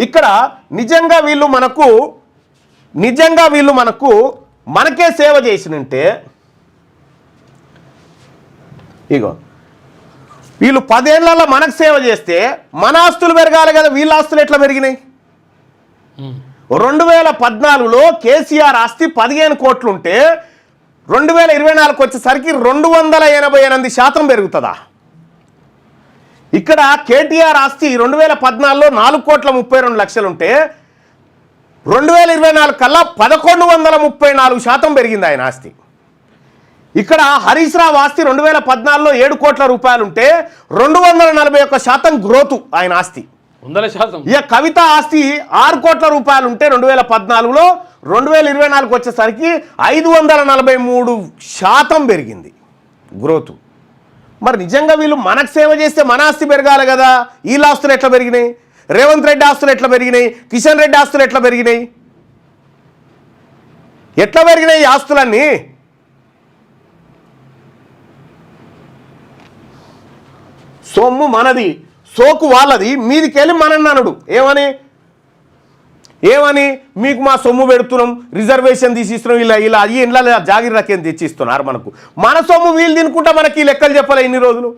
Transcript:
ఇక్కడ నిజంగా వీళ్ళు మనకే సేవ చేసినంటే ఇగో వీళ్ళు 10 ఏళ్లలో మనకు సేవ చేస్తే మన ఆస్తులు పెరగాలి కదా, వీళ్ళ ఆస్తులు ఎట్లా పెరిగినాయి? 2014లో కేసీఆర్ ఆస్తి 15 కోట్లు ఉంటే 2024 వచ్చేసరికి 288% పెరుగుతుందా? ఇక్కడ కేటీఆర్ ఆస్తి 2014లో 4,32,00,000 ఉంటే 2024 కల్లా 1,134% పెరిగింది ఆయన ఆస్తి. ఇక్కడ హరీష్ రావు ఆస్తి 2014లో 7 కోట్ల రూపాయలు ఉంటే 241% గ్రోత్ ఆయన ఆస్తి. 100%. ఇక కవిత ఆస్తి 6 కోట్ల రూపాయలు ఉంటే 2014లో 2024 వచ్చేసరికి 543% పెరిగింది గ్రోత్. మరి నిజంగా వీళ్ళు మనకు సేవ చేస్తే మన ఆస్తి పెరగాలి కదా, వీళ్ళ ఆస్తులు ఎట్లా పెరిగినాయి? రేవంత్ రెడ్డి ఆస్తులు ఎట్లా పెరిగినాయి? కిషన్ రెడ్డి ఆస్తులు ఎట్లా పెరిగినాయి? ఎట్లా పెరిగినాయి ఈ ఆస్తులన్నీ? సొమ్ము మనది, సోకు వాళ్ళది, మీదికెళ్ళి మనన్నాడు ఏమని మీకు మా సొమ్ము పెడుతున్నాం, రిజర్వేషన్ తీసిస్తున్నాం, ఇలా ఇంట్లో జాగిరి రకేం తెచ్చిస్తున్నారు మనకు. మన సొమ్ము వీళ్ళు తినుకుంటా మనకి లెక్కలు చెప్పలే ఇన్ని రోజులు.